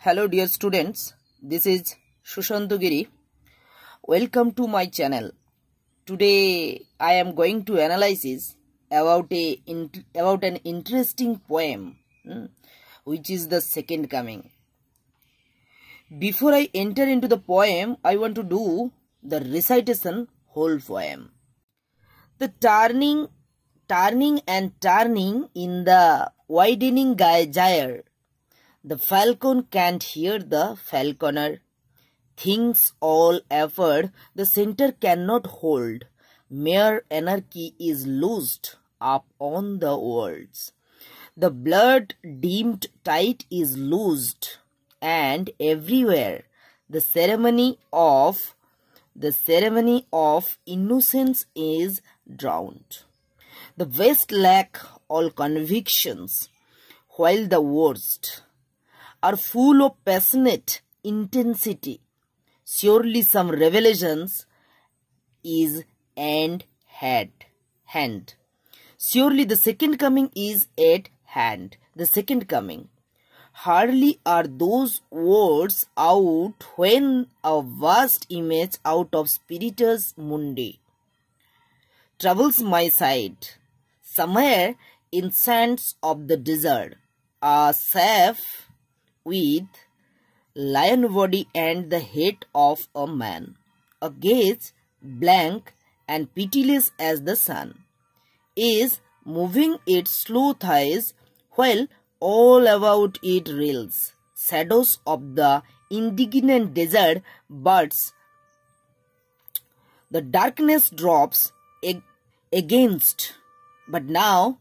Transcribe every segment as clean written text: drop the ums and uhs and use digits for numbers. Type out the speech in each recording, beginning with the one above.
Hello dear students, this is Sushanto Giri. Welcome to my channel. Today I am going to analyze about an interesting poem, which is the Second Coming. Before I enter into the poem, I want to do the recitation whole poem. The turning and turning in the widening gyre. The falcon can't hear the falconer. Things all effort the center cannot hold. Mere anarchy is loosed up on the worlds. The blood dimmed tide is loosed, and everywhere the ceremony of innocence is drowned. The West lack all convictions, while the worst are full of passionate intensity. Surely some revelations is at hand. Surely the second coming is at hand. The second coming. Hardly are those words out when a vast image out of Spiritus Mundi troubles my sight. Somewhere in sands of the desert, a safe with lion body and the head of a man, a gaze blank and pitiless as the sun, is moving its slow thighs while all about it reels shadows of the indignant desert birds. The darkness drops against, but now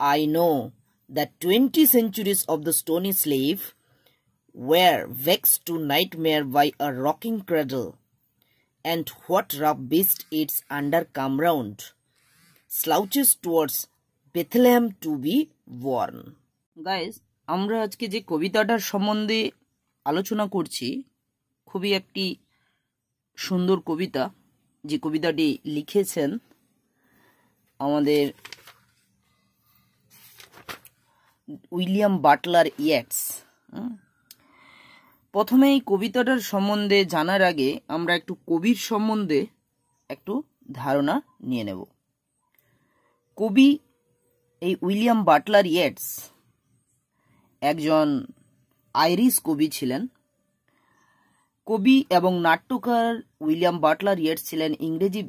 I know that 20 centuries of the stony slave were vexed to nightmare by a rocking cradle, and what rough beast its under come round, slouches towards Bethlehem to be born. Guys, আমরা আজকে যে কবিতাটার সম্বন্ধে আলোচনা করছি খুবই একটি সুন্দর কবিতা, যে কবিতাটি লিখেছেন আমাদের উইলিয়াম বাটলার ইয়েটস। প্রথমে এই কবিতাটার সম্বন্ধে জানার আগে আমরা একটু কবির সম্বন্ধে একটু ধারণা নিয়ে নেব। কবি এই উইলিয়াম বাটলার ইয়েটস একজন আইরিশ কবি ছিলেন। কবি এবং নাট্যকার উইলিয়াম বাটলার ইয়েটস ছিলেন ইংরেজি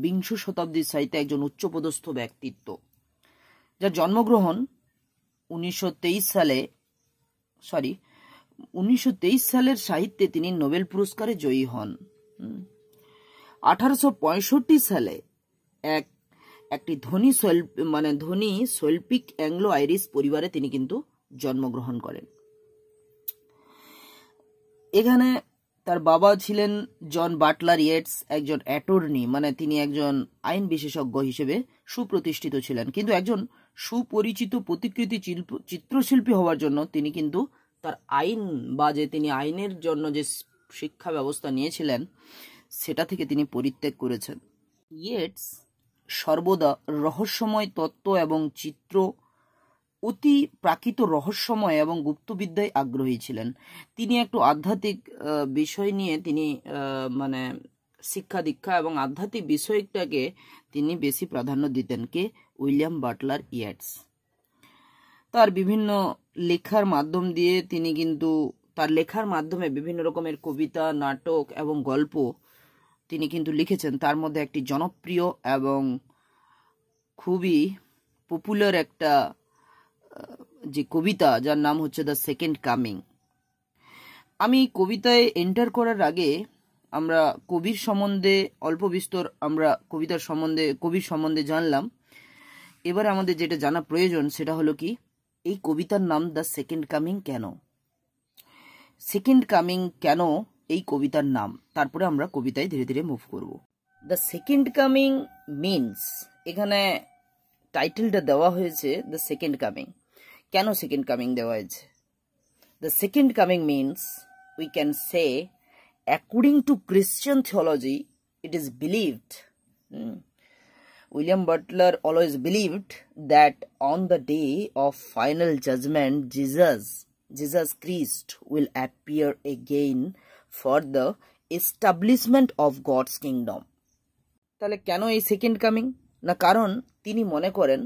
বিংশ শতাব্দীর সাহিত্যে একজন উচ্চপদস্থ ব্যক্তিত্ব, যার জন্মগ্রহণ 1923 সালের সাহিত্যে তিনি নোবেল পুরস্কারে জয়ী হন। 1865 সালে একটি ধনী শৈল্পিক অ্যাংলো আইরিশ পরিবারে তিনি কিন্তু জন্মগ্রহণ করেন। এখানে তার বাবা ছিলেন জন বাটলার ইয়েটস, একজন অ্যাটর্নি, তিনি একজন আইন বিশেষজ্ঞ হিসেবে সুপ্রতিষ্ঠিত ছিলেন, কিন্তু একজন সুপরিচিত প্রতিকৃতি চিত্রশিল্পী হওয়ার জন্য তিনি কিন্তু তার আইন বা যে তিনি আইনের জন্য যে শিক্ষা ব্যবস্থা নিয়েছিলেন সেটা থেকে তিনি পরিত্যাগ করেছেন। ইয়েটস সর্বদা রহস্যময় তত্ত্ব এবং চিত্র, অতি প্রাকৃত রহস্যময় এবং গুপ্তবিদ্যায় আগ্রহী ছিলেন। তিনি একটু আধ্যাত্মিক বিষয় নিয়ে তিনি শিক্ষা দীক্ষা এবং আধ্যাত্মিক বিষয়টাকে তিনি বেশি প্রাধান্য দিতেন। কে? William Butler Yeats. তার বিভিন্ন লেখার মাধ্যম দিয়ে তিনি কিন্তু তার লেখার মাধ্যমে বিভিন্ন রকমের কবিতা, নাটক এবং গল্প তিনি কিন্তু লিখেছেন। তার মধ্যে একটি জনপ্রিয় এবং খুবই পপুলার একটা যে কবিতা, যার নাম হচ্ছে দ্য সেকেন্ড কামিং। আমি কবিতায় এন্টার করার আগে আমরা কবির সম্বন্ধে অল্প বিস্তর আমরা কবির সম্বন্ধে জানলাম। এবারে আমাদের যেটা জানা প্রয়োজন সেটা হলো কি, এই কবিতার নাম দ্য সেকেন্ড কামিং কেন? সেকেন্ড কামিং কেন এই কবিতার নাম? তারপরে আমরা কবিতায় ধীরে ধীরে মুভ করব। দ্য সেকেন্ড কামিং মিনস, এখানে টাইটেলটা দেওয়া হয়েছে দ্য সেকেন্ড কামিং। কেন সেকেন্ড কামিং দেওয়া হয়েছে? The second coming means we can say according to Christian theology it is believed William Butler always believed that on the day of final judgment, Jesus Jesus Christ will appear again for the establishment of God's kingdom. তাহলে কেন এই second coming? না, কারণ তিনি মনে করেন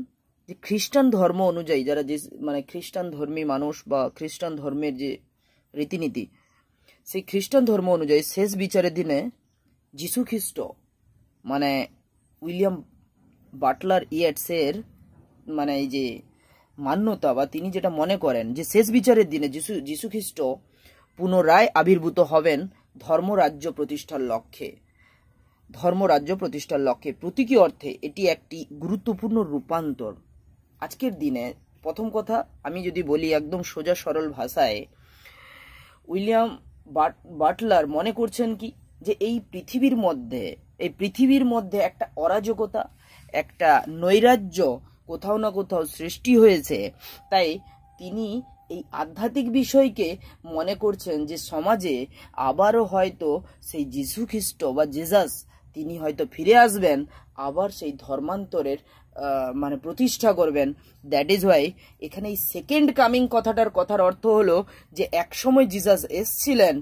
যে খ্রিস্টান ধর্ম অনুযায়ী, যারা যে মানে খ্রিস্টান ধর্মী মানুষ বা খ্রিস্টান ধর্মের যে রীতিনীতি, সেই খ্রিস্টান ধর্ম অনুযায়ী শেষ বিচারের দিনে যিশু খ্রিস্ট মানে উইলিয়াম বাটলার ইয়েটসের মানে এই যে মান্যতা বা তিনি যেটা মনে করেন যে শেষ বিচারের দিনে যিশু খ্রিস্ট পুনরায় আবির্ভূত হবেন ধর্মরাজ্য প্রতিষ্ঠার লক্ষ্যে। প্রতীকী অর্থে এটি একটি গুরুত্বপূর্ণ রূপান্তর। আজকের দিনে প্রথম কথা আমি যদি বলি একদম সোজা সরল ভাষায়, উইলিয়াম বাটলার মনে করছেন কি যে এই পৃথিবীর মধ্যে একটা অরাজকতা, একটা নৈরাজ্য কোথাও না কোথাও সৃষ্টি হয়েছে। তাই তিনি এই আধ্যাত্মিক বিষয়কে মনে করছেন যে সমাজে আবারও হয়তো সেই যিশু খ্রিস্ট বা জিসাস তিনি হয়তো ফিরে আসবেন, আবার সেই ধর্মান্তরের মানে প্রতিষ্ঠা করবেন। দ্যাট ইজ ওয়াই এখানে এই সেকেন্ড কামিং কথার অর্থ হলো যে একসময় জিসাস এসছিলেন,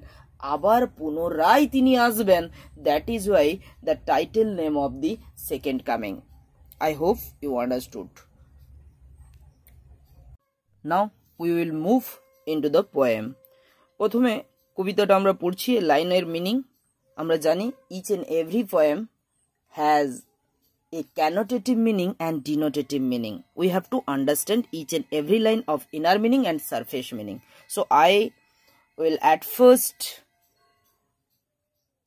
আবার পুনরায় তিনি আসবেন। That is why the title name of the second coming. I hope you understood. Now we will move into the poem. প্রথমে কবিতাটা আমরা পড়ছি, লাইনের মিনিং আমরা জানি। each and every poem has a connotative meaning and denotative meaning. We have to understand each and every line of inner meaning and surface meaning. So I will at first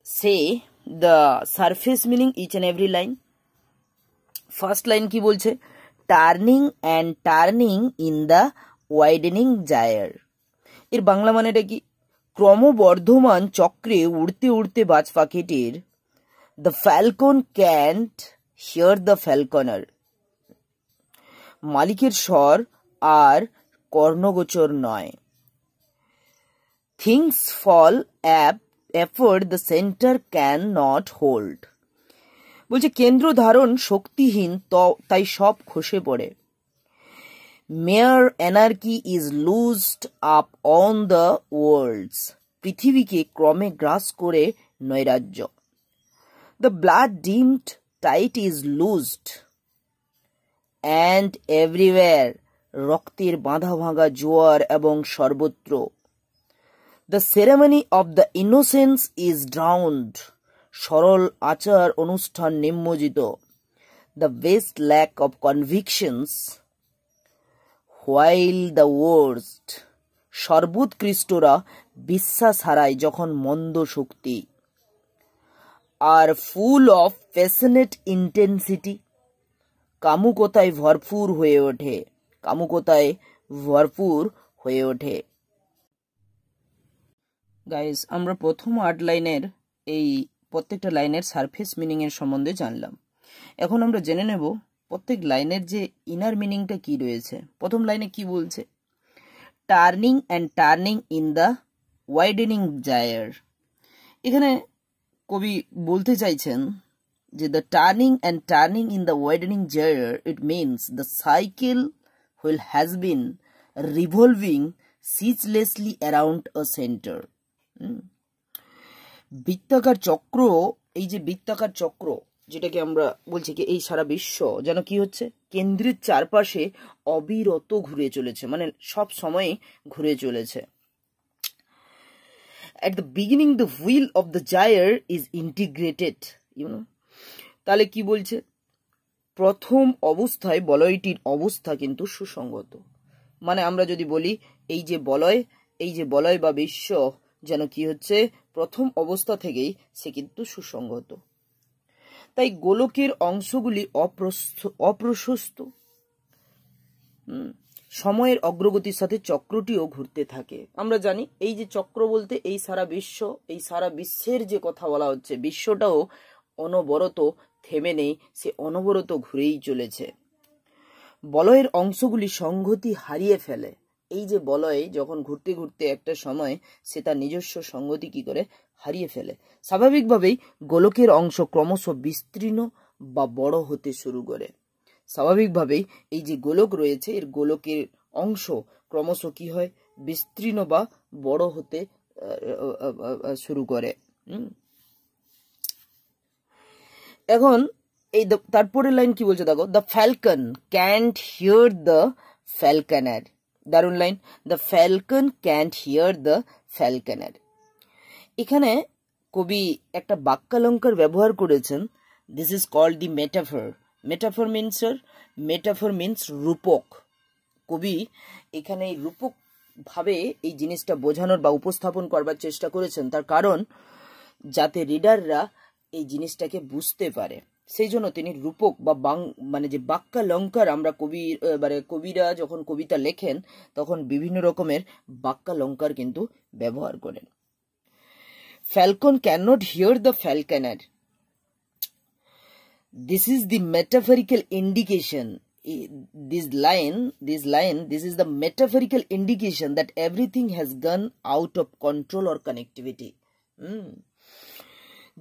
say the surface meaning each and every line. First line কি বলছে? Turning and turning in the widening gyre. এর বাংলা মানেটা কি? ক্রমবর্ধমান চক্রে উড়তে উড়তে বাজ পাখিটির the falcon can't hear the falconer. মালিকের স্বর আর কর্ণগোচর নয়। Things fall apart the centre can not hold. বলছে কেন্দ্র ধারণ শক্তিহীন, তাই সব খসে পড়ে। Mere anarchy is loosed upon the worlds. পৃথিবীকে ক্রমে গ্রাস করে নৈরাজ্য। The blood dimmed tide is loosed and everywhere. রক্তের বাঁধা ভাঙা জোয়ার এবং সর্বত্র। The ceremony of the innocence is drowned. সরল আচার অনুষ্ঠান নিম্মজিত। The best lack of convictions while the worst. সর্বোৎকৃষ্টরা বিশ্বাস হারায় যখন মন্দ শক্তি। আর ফুল অফ প্যাশনেট ইন্টেন্সিটি। কামুকতায় ভরপুর হয়ে ওঠে। গাইস, আমরা প্রথম 8 লাইনের এই প্রত্যেকটা লাইনের সারফেস মিনিং এর সম্বন্ধে জানলাম। এখন আমরা জেনে নেব প্রত্যেক লাইনের যে ইনার মিনিংটা কি রয়েছে। প্রথম লাইনে কি বলছে? Turning and turning in the widening gyre. এখানে কবি বলতে চাইছেন যে the turning and turning in the widening gyre, it means the cycle wheel has been revolving ceaselessly around a centre. বৃত্তাকার চক্র, এই যে বৃত্তাকার চক্র যেটাকে আমরা বলছি কি এই সারা বিশ্ব যেন কি হচ্ছে? কেন্দ্রের চারপাশে অবিরত ঘুরে চলেছে, মানে সব সময় ঘুরে চলেছে। At the beginning the wheel of the gyre is integrated, তাহলে কি বলছে? প্রথম অবস্থায় বলয়টির অবস্থা কিন্তু সুসংগত। মানে আমরা যদি বলি এই যে বলয় বা বিশ্ব যেন কি হচ্ছে? প্রথম অবস্থা থেকেই সে কিন্তু সুসংগত। তাই গোলকের অংশগুলি অপ্রশস্ত। সময়ের অগ্রগতির সাথে চক্রটিও ঘুরতে থাকে। আমরা জানি এই যে চক্র বলতে এই সারা বিশ্বের যে কথা বলা হচ্ছে, বিশ্বটাও অনবরত থেমে নেই, সে অনবরত ঘুরেই চলেছে। বলয়ের অংশগুলি সংহতি হারিয়ে ফেলে। এই যে বলয় যখন ঘুরতে ঘুরতে একটা সময় সে তার নিজস্ব সংগতি কি করে হারিয়ে ফেলে। স্বাভাবিকভাবেই গোলকের অংশ ক্রমশ বিস্তীর্ণ বা বড় হতে শুরু করে। স্বাভাবিকভাবেই এই যে গোলক রয়েছে এর গোলকের অংশ ক্রমশ কি হয়? বিস্তীর্ণ বা বড় হতে শুরু করে। এখন এই তারপরের লাইন কি বলছে দেখো, the falcon can't hear the falconer. দারুণ line, the falcon can't hear the falconer. এখানে কবি একটা বাক্যালঙ্কার ব্যবহার করেছেন, this is called the metaphor. Metaphor means metaphor means রূপক। কবি এখানে এই রূপক ভাবে এই জিনিসটা বোঝানোর বা উপস্থাপন করবার চেষ্টা করেছেন, তার কারণ যাতে রিডাররা এই জিনিসটাকে বুঝতে পারে, সেই জন্য তিনি রূপক বা মানে যে বাক্যালঙ্কার, আমরা কবিরা যখন কবিতা লেখেন তখন বিভিন্ন রকমের বাক্যালঙ্কার কিন্তু ব্যবহার করেন। Falcon cannot hear the falconer. This is the metaphorical indication. This is the metaphorical indication that everything has gone out of control or connectivity.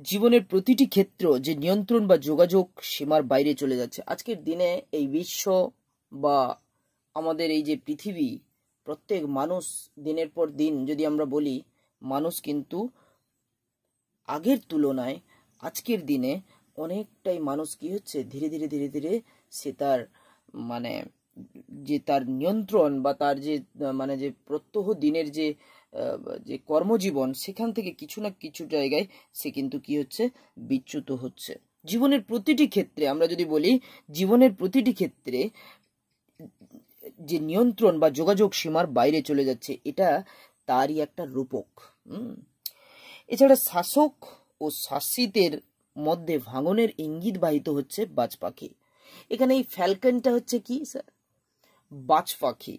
জীবনের প্রতিটি ক্ষেত্র যে নিয়ন্ত্রণ বা যোগাযোগ সীমার বাইরে চলে যাচ্ছে। আজকের দিনে এই বিশ্ব বা আমাদের এই যে পৃথিবী, প্রত্যেক মানুষ দিনের পর দিন যদি আমরা বলি, মানুষ কিন্তু আগের তুলনায় আজকের দিনে অনেকটাই মানুষ কি হচ্ছে, ধীরে ধীরে সে তার মানে যে তার নিয়ন্ত্রণ বা তার যে মানে যে প্রত্যহ দিনের যে কর্মজীবন, সেখান থেকে কিছু না কিছু জায়গায় সে কিন্তু কি হচ্ছে, বিচ্যুত হচ্ছে। জীবনের প্রতিটি ক্ষেত্রে আমরা যদি বলি, জীবনের প্রতিটি ক্ষেত্রে যে নিয়ন্ত্রণ বা যোগাযোগ সীমার বাইরে চলে যাচ্ছে, এটা তারই একটা রূপক। এছাড়া শাসক ও শাসিতের মধ্যে ভাঙনের ইঙ্গিত বাহিত হচ্ছে বাজ পাখি। এখানে এই ফ্যালকনটা হচ্ছে কি স্যার, বাজ পাখি।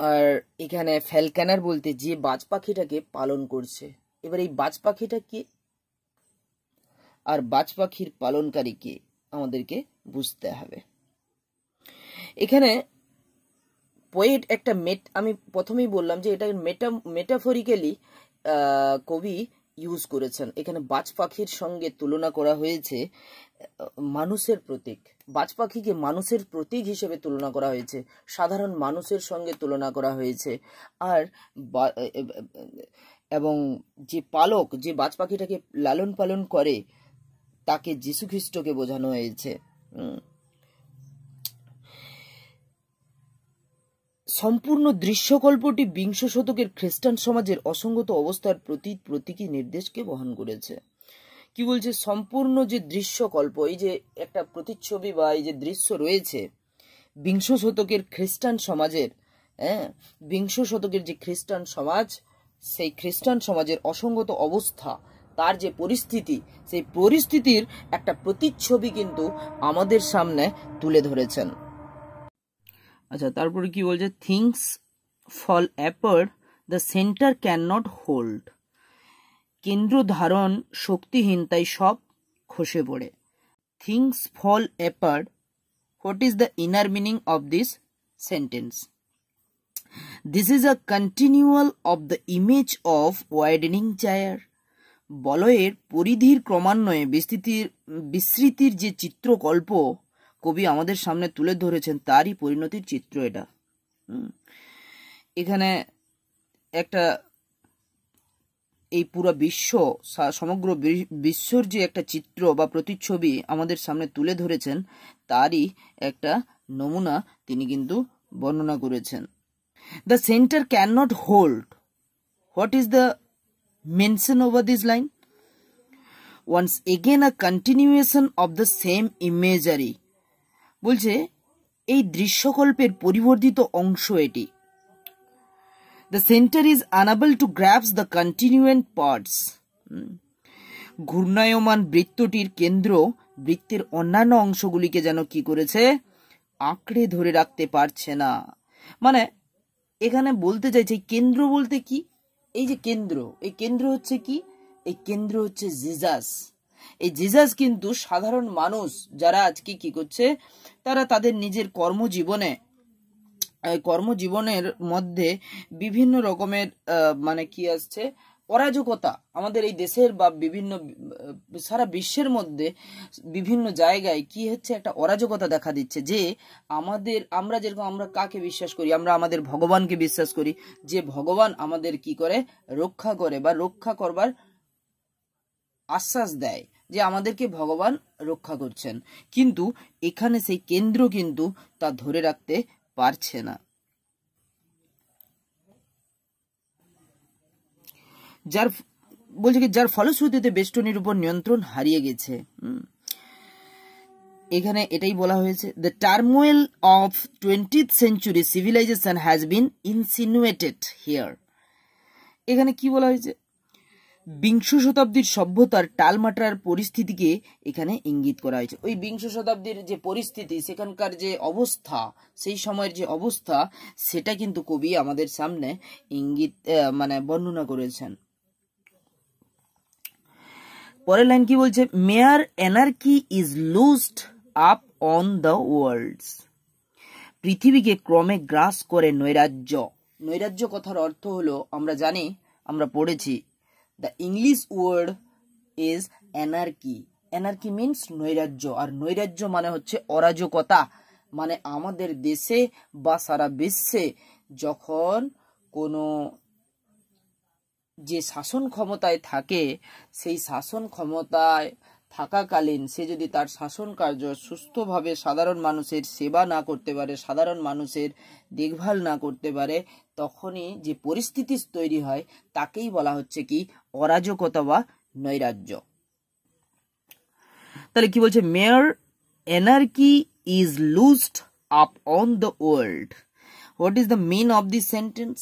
আর এখানে ফ্যালকনার বলতে যে বাজ পাখিটাকে পালন করছে। এবার এই বাজ পাখিটা কি আর বাজ পাখির পালনকারী কে আমাদেরকে বুঝতে হবে। এখানে পোয়েট একটা আমি প্রথমেই বললাম যে এটা মেটাফরিক্যালি কবি ইউজ করেছেন। এখানে বাজ পাখির সঙ্গে তুলনা করা হয়েছে মানুষের প্রতীক। বাজ পাখিকে মানুষের প্রতীক হিসেবে তুলনা করা হয়েছে, সাধারণ মানুষের সঙ্গে তুলনা করা হয়েছে। আর এবং যে পালক, যে বাজ পাখিটাকে লালন পালন করে, তাকে যীশু খ্রিস্টকে বোঝানো হয়েছে। সম্পূর্ণ দৃশ্যকল্পটি বিংশ শতকের খ্রিস্টান সমাজের অসঙ্গত অবস্থার প্রতীকী নির্দেশকে বহন করেছে। কি বলছে, সম্পূর্ণ যে দৃশ্যকল্প, এই যে একটা প্রতিচ্ছবি বা এই যে দৃশ্য রয়েছে বিংশ শতকের খ্রিস্টান সমাজের, বিংশ শতকের যে খ্রিস্টান সমাজ, সেই খ্রিস্টান সমাজের অসঙ্গত অবস্থা, তার যে পরিস্থিতি, সেই পরিস্থিতির একটা প্রতিচ্ছবি কিন্তু আমাদের সামনে তুলে ধরেছেন। আচ্ছা, তারপরে কি বলছে, things fall apart, the centre can not hold. কেন্দ্র ধারণ শক্তিহীন, তাই সব খসে পড়ে। Things fall apart, what is the inner meaning of this sentence? This is a continual of the image of widening gyre. বলয়ের পরিধির ক্রমান্বয়ে বিস্তৃতির যে চিত্রকল্প কবি আমাদের সামনে তুলে ধরেছেন, তারই পরিণতির চিত্র এটা। এখানে একটা এই পুরো বিশ্ব, সমগ্র বিশ্বর যে একটা চিত্র বা প্রতিচ্ছবি আমাদের সামনে তুলে ধরেছেন, তারই একটা নমুনা তিনি কিন্তু বর্ণনা করেছেন। The centre can not hold, what is the mention over this line? Once again a continuation of the same imagery. বলছে এই দৃশ্যকল্পের পরিবর্ধিত অংশ এটি। The center is unable to grasp the continuant parts. ঘূর্ণায়মান বৃত্তটির কেন্দ্র বৃত্তের অন্যান্য অংশগুলিকে যেন কি করেছে, আঁকড়ে ধরে রাখতে পারছে না। মানে এখানে বলতে চাইছে কেন্দ্র বলতে কি, এই যে কেন্দ্র, এই কেন্দ্র হচ্ছে কি, এই কেন্দ্র হচ্ছে জিজাস। এই জিজাস কিন্তু সাধারণ মানুষ যারা আজকে কি করছে, তারা তাদের নিজের কর্মজীবনের মধ্যে বিভিন্ন রকমের মানে কি আসছে, অরাজকতা আমাদের এই দেশের বা বিভিন্ন সারা বিশ্বের মধ্যে বিভিন্ন জায়গায় কি হচ্ছে, একটা অরাজকতা দেখা দিচ্ছে যে আমরা যেরকম আমরা কাকে বিশ্বাস করি, আমরা আমাদের ভগবানকে বিশ্বাস করি, যে ভগবান আমাদের কি করে রক্ষা করে বা রক্ষা করবার আশ্বাস দেয় যে আমাদেরকে ভগবান রক্ষা করছেন, কিন্তু এখানে সেই কেন্দ্র কিন্তু তা ধরে রাখতে পারছে না। যার ফলশ্রুতিতে বেষ্টনীর উপর নিয়ন্ত্রণ হারিয়ে গেছে। এখানে এটাই বলা হয়েছে, the turmoil of 20th century civilization has been insinuated here। এখানে কি বলা হয়েছে, বিংশ শতাব্দীর সভ্যতার টালমাটার পরিস্থিতিকে এখানে ইঙ্গিত করা হয়েছে। ওই বিংশ শতাব্দীর যে পরিস্থিতি, সেখানকার যে অবস্থা, সেই সময়ের যে অবস্থা, সেটা কিন্তু কবি আমাদের সামনে ইঙ্গিত বর্ণনা করেছেন। পরের লাইন কি বলছে, mere anarchy is loosed upon the worlds. পৃথিবীকে ক্রমে গ্রাস করে নৈরাজ্য। নৈরাজ্য কথার অর্থ হলো, আমরা জানি, আমরা পড়েছি, the English word is anarchy. Anarchy means নৈরাজ্য, আর নৈরাজ্য মানে হচ্ছে অরাজকতা। মানে আমাদের দেশে বা সারা বিশ্বে যখন কোনো যে শাসন ক্ষমতায় থাকে, সেই শাসন ক্ষমতায় থাকাকালীন সে যদি তার শাসন কার্য সুস্থভাবে সাধারণ মানুষের সেবা না করতে পারে, সাধারণ মানুষের দেখভাল না করতে পারে, তখনই যে পরিস্থিতি তৈরি হয় তাকেই বলা হচ্ছে কি, অরাজকতা বা নৈরাজ্য। তাহলে কি বলছে, mere anarchy is loosed upon the world. What is the mean of this sentence?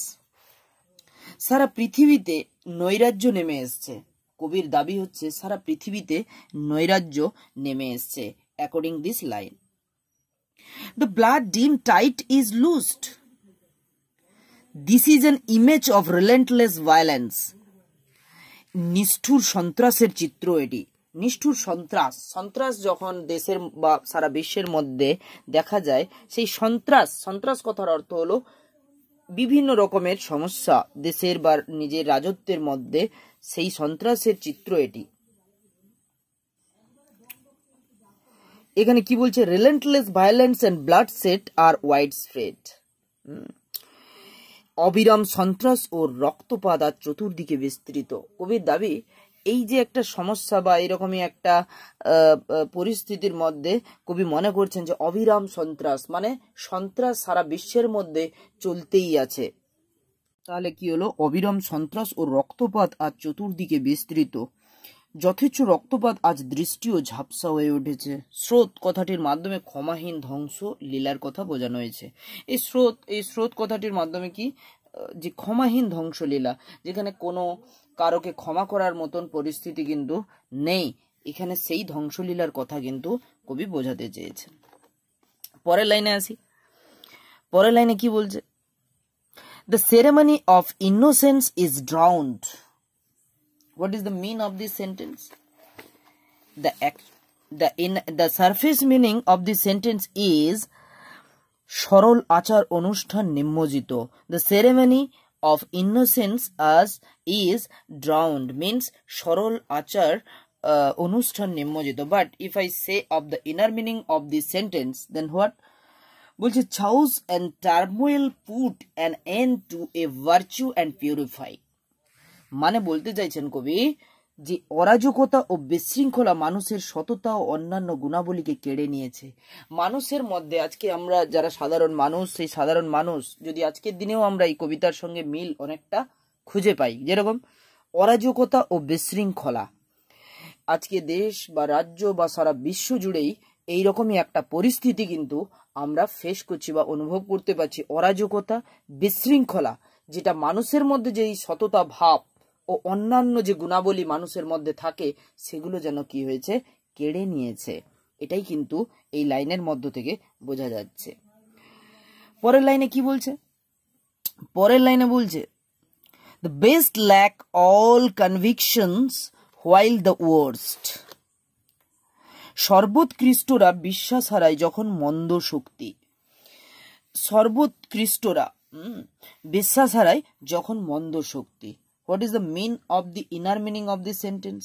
সারা পৃথিবীতে নৈরাজ্য নেমে এসছে। কবির দাবি হচ্ছে সারা পৃথিবীতে নৈরাজ্য নেমে এসছে। According this line, the blood dim tide is loosed. This is an image of relentless violence. নিষ্ঠুর সন্ত্রাসের চিত্র এটি। নিষ্ঠুর সন্ত্রাস, সন্ত্রাস যখন দেশের বা সারা বিশ্বের মধ্যে দেখা যায়, সেই সন্ত্রাস কথার অর্থ হলো বিভিন্ন রকমের সমস্যা দেশের বা নিজের রাজত্বের মধ্যে, সেই সন্ত্রাসের চিত্র এটি। এখানে কি বলছে, relentless violence and bloodshed are widespread. অবিরাম সন্ত্রাস ও রক্তপাত আর চতুর্দিকে বিস্তৃত। কবির দাবি, এই যে একটা সমস্যা বা এরকমই একটা পরিস্থিতির মধ্যে কবি মনে করছেন যে অবিরাম সন্ত্রাস, মানে সন্ত্রাস সারা বিশ্বের মধ্যে চলতেই আছে। তাহলে কি হলো, অবিরাম সন্ত্রাস ও রক্তপাত আজ চতুর্দিকে বিস্তৃত। যথেচ্ছ রক্তপাত আজ দৃষ্টিও ঝাপসা হয়ে উঠেছে। স্রোত কথাটির মাধ্যমে ক্ষমাহীন ধ্বংস লীলার কথা বোঝানো হয়েছে। এই স্রোত কথাটির মাধ্যমে কি, যে ক্ষমাহীন ধ্বংসলীলা, যেখানে কোনো কারোকে ক্ষমা করার মতন পরিস্থিতি কিন্তু নেই, এখানে সেই ধ্বংসলীলার কথা কিন্তু কবি বোঝাতে চেয়েছেন। পরের লাইনে আসি। পরের লাইনে কি বলছে, the ceremony of innocence is drowned. What is the meaning of this sentence? The surface meaning of this sentence is সরল আচার অনুষ্ঠান নিম্নজিত। The ceremony of innocence is drowned means সরল আচার অনুষ্ঠান নিম্নজিত। But if I say of the inner meaning of this sentence, then what? বলছে chaos and turmoil put an end to a virtue and purify। মানে বলতে চাইছেন কবি যে অরাজকতা ও বিশৃঙ্খলা মানুষের সততা ও অন্যান্য গুণাবলীকে কেড়ে নিয়েছে। মানুষের মধ্যে আজকে আমরা যারা সাধারণ মানুষ, সেই সাধারণ মানুষ যদি আজকের দিনেও আমরা এই কবিতার সঙ্গে মিল অনেকটা খুঁজে পাই, যেরকম অরাজকতা ও বিশৃঙ্খলা, আজকে দেশ বা রাজ্য বা সারা বিশ্ব জুড়েই এইরকমই একটা পরিস্থিতি কিন্তু আমরা ফেস করছি বা অনুভব করতে পারছি। অরাজকতা, বিশৃঙ্খলা, যেটা মানুষের মধ্যে যেই সততা ভাব ও অন্যান্য যে গুণাবলী মানুষের মধ্যে থাকে, সেগুলো যেন কি হয়েছে, কেড়ে নিয়েছে। এটাই কিন্তু এই লাইনের মধ্য থেকে বোঝা যাচ্ছে। পরের লাইনে কি বলছে, পরের লাইনে বলছে the best lack all convictions while the worst। সর্বোৎকৃষ্টরা বিশ্বাস হারায় যখন মন্দ শক্তি। সর্বোৎকৃষ্টরা বিশ্বাস হারায় যখন মন্দ শক্তি। What is the mean of the inner meaning of this sentence?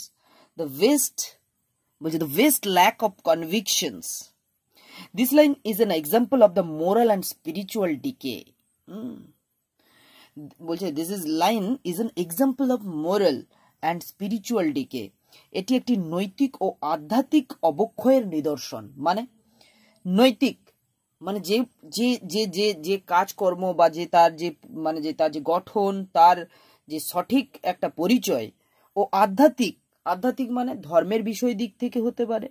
The best বলছে the best lack of convictions. This line is an example of the moral and spiritual decay. বলছে this is line is an example of moral and spiritual decay. এটি একটি নৈতিক ও আধ্যাত্মিক অবক্ষয়ের নিদর্শন। মানে নৈতিক মানে যে যে যে যে যে কাজকর্ম বা যে তার যে মানে যে তার যে গঠন, তার যে সঠিক একটা পরিচয়, ও আধ্যাত্মিক, আধ্যাত্মিক মানে ধর্মের বিষয় দিক থেকে হতে পারে,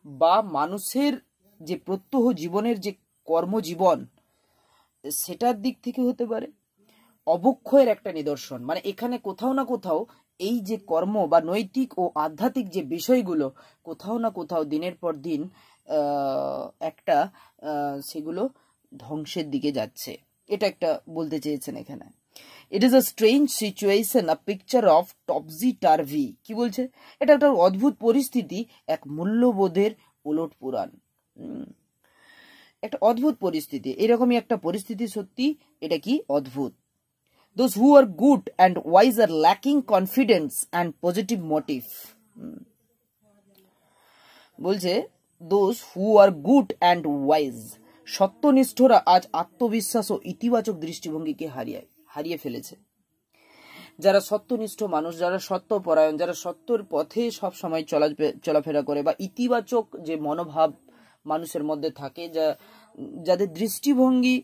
বা মানুষের যে প্রত্যহ জীবনের যে কর্মজীবন সেটার দিক থেকে হতে পারে, অবক্ষয়ের একটা নিদর্শন। মানে এখানে কোথাও না কোথাও এই যে কর্ম বা নৈতিক ও আধ্যাত্মিক যে বিষয়গুলো কোথাও না কোথাও দিনের পর দিন একটা সেগুলো ধ্বংসের দিকে যাচ্ছে, এটা একটা বলতে চেয়েছেন এখানে। It is a strange situation, a picture of topsy turvy. কি বলছে? এটা একটা অদ্ভুত পরিস্থিতি, এক মূল্যবোধের উলট পুরাণ। একটা অদ্ভুত পরিস্থিতি, এরকমই একটা পরিস্থিতি। সত্যি এটা কি অদ্ভুত। Those who are good and wise are lacking confidence and positive motive. বলছে those who are good and wise, সত্যনিষ্ঠরা আজ আত্মবিশ্বাস ও ইতিবাচক দৃষ্টিভঙ্গিকে হারিয়ে ফেলেছে। যারা সত্যনিষ্ঠ মানুষ, যারা সত্যপরায়ণ, যারা সত্যের পথে সব সময় চলাফেরা করে, বা ইতিবাচক যে মনোভাব মানুষের মধ্যে থাকে, যাদের দৃষ্টিভঙ্গি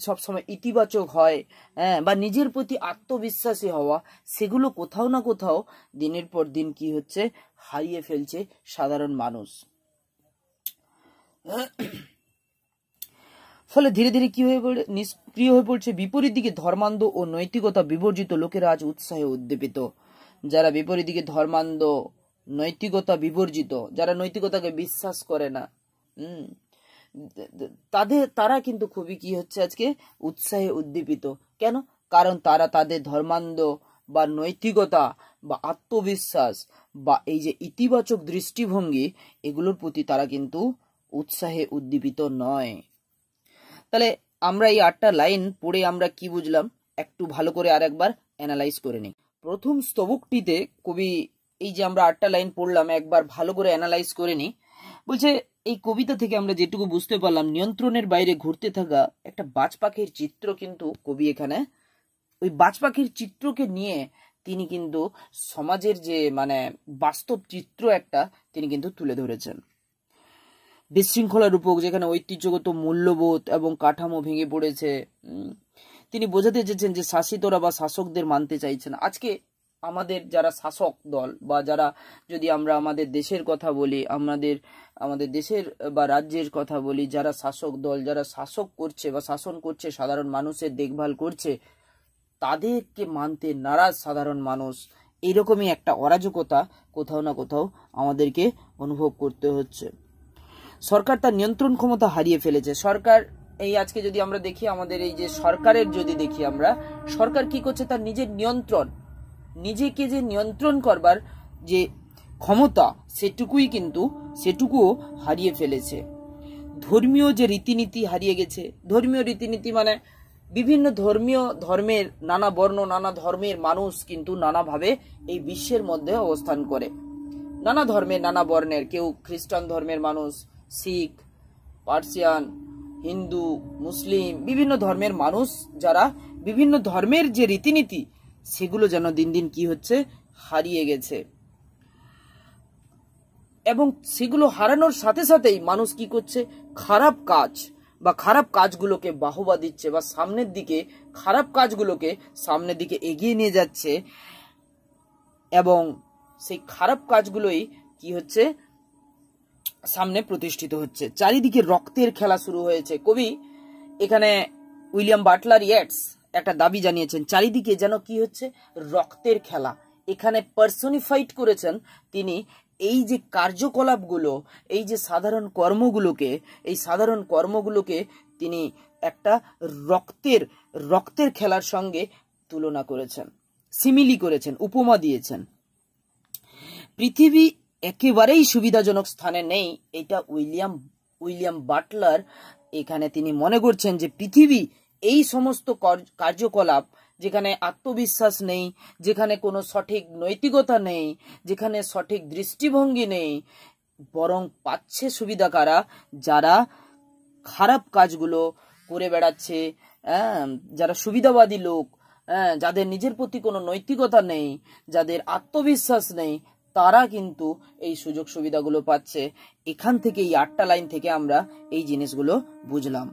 সবসময় ইতিবাচক হয়, হ্যাঁ, বা নিজের প্রতি আত্মবিশ্বাসী হওয়া, সেগুলো কোথাও না কোথাও দিনের পর দিন কি হচ্ছে, হারিয়ে ফেলছে সাধারণ মানুষ। ফলে ধীরে ধীরে কি হয়ে পড়ে, নিষ্ক্রিয় হয়ে পড়ছে। বিপরীত দিকে ধর্মান্ধ ও নৈতিকতা বিবর্জিত লোকেরা আজ উৎসাহে উদ্দীপিত। যারা বিপরীত দিকে ধর্মান্ধ, নৈতিকতা বিবর্জিত, যারা নৈতিকতাকে বিশ্বাস করে না, তারা কিন্তু খুবই কি হচ্ছে আজকে উৎসাহে উদ্দীপিত। কেন? কারণ তারা তাদের ধর্মান্ধ বা নৈতিকতা বা আত্মবিশ্বাস বা এই যে ইতিবাচক দৃষ্টিভঙ্গি, এগুলোর প্রতি তারা কিন্তু উৎসাহে উদ্দীপিত নয়। তাহলে আমরা এই 8টা লাইন পড়ে আমরা কি বুঝলাম একটু ভালো করে আর একবার অ্যানালাইজ করে নিই। প্রথম স্তবকটিতে কবি এই যে আমরা 8টা লাইন পড়লাম, একবার ভালো করে অ্যানালাইজ করে নিই। বলছে এই কবিতা থেকে আমরা যেটুকু বুঝতে পারলাম, নিয়ন্ত্রণের বাইরে ঘুরতে থাকা একটা বাজ পাখির চিত্র কিন্তু কবি এখানে, ওই বাজ পাখির চিত্রকে নিয়ে তিনি কিন্তু সমাজের যে মানে বাস্তব চিত্র একটা তিনি কিন্তু তুলে ধরেছেন। বিশৃঙ্খলার রূপক, যেখানে ঐতিহ্যগত মূল্যবোধ এবং কাঠামো ভেঙে পড়েছে। তিনি বোঝাতে চেয়েছেন যে শাসিতরা বা শাসকদের মানতে চাইছেন। আজকে আমাদের যারা শাসক দল, বা যারা, যদি আমরা আমাদের দেশের কথা বলি, আমাদের দেশের বা রাজ্যের কথা বলি, যারা শাসক দল, যারা শাসক করছে বা শাসন করছে, সাধারণ মানুষের দেখভাল করছে, তাদেরকে মানতে নারাজ সাধারণ মানুষ। এইরকমই একটা অরাজকতা কোথাও না কোথাও আমাদেরকে অনুভব করতে হচ্ছে। সরকার তার নিয়ন্ত্রণ ক্ষমতা হারিয়ে ফেলেছে। সরকার, এই আজকে যদি আমরা দেখি, আমাদের এই যে সরকারের যদি দেখি আমরা, সরকার কি করছে, তার নিজের নিয়ন্ত্রণ, নিজেকে যে নিয়ন্ত্রণ করবার যে ক্ষমতা, সেটুকুও হারিয়ে ফেলেছে। ধর্মীয় যে রীতিনীতি হারিয়ে গেছে। ধর্মীয় রীতিনীতি মানে বিভিন্ন ধর্মের নানা বর্ণ, নানা ধর্মের মানুষ কিন্তু নানাভাবে এই বিশ্বের মধ্যে অবস্থান করে। নানা ধর্মের, নানা বর্ণের, কেউ খ্রিস্টান ধর্মের মানুষ, শিখ, পার্সিয়ান, হিন্দু, মুসলিম, বিভিন্ন ধর্মের মানুষ, যারা বিভিন্ন ধর্মের যে রীতিনীতি, সেগুলো যেন দিন দিন কি হচ্ছে, হারিয়ে গেছে। এবং সেগুলো হারানোর সাথে সাথেই মানুষ কি করছে, খারাপ কাজ বা খারাপ কাজগুলোকে বাহবা দিচ্ছে, বা সামনের দিকে খারাপ কাজগুলোকে সামনের দিকে এগিয়ে নিয়ে যাচ্ছে, এবং সেই খারাপ কাজগুলোই কি হচ্ছে, সামনে প্রতিষ্ঠিত হচ্ছে। চারিদিকে রক্তের খেলা শুরু হয়েছে। কবি এখানে উইলিয়াম বাটলার ইয়েটস একটা দাবি জানিয়েছেন, চারিদিকে যেন কি হচ্ছে, রক্তের খেলা। এখানে পার্সনিফাইড করেছেন তিনি এই যে কার্যকলাপগুলো, এই যে সাধারণ কর্মগুলোকে তিনি একটা রক্তের খেলার সঙ্গে তুলনা করেছেন, সিমিলি করেছেন, উপমা দিয়েছেন। পৃথিবী একেবারেই সুবিধাজনক স্থানে নেই, এটা উইলিয়াম বাটলার এখানে তিনি মনে করছেন যে পৃথিবী এই সমস্ত কার্যকলাপ যেখানে আত্মবিশ্বাস নেই, যেখানে কোনো সঠিক নৈতিকতা নেই, যেখানে সঠিক দৃষ্টিভঙ্গি নেই, বরং পাচ্ছে সুবিধা কারা? যারা খারাপ কাজগুলো করে বেড়াচ্ছে, যারা সুবিধাবাদী লোক, যাদের নিজের প্রতি কোনো নৈতিকতা নেই, যাদের আত্মবিশ্বাস নেই, তারা কিন্তু এই সুযোগ সুবিধাগুলো পাচ্ছে। এখান থেকে এই 8টা লাইন থেকে আমরা এই জিনিসগুলো বুঝলাম।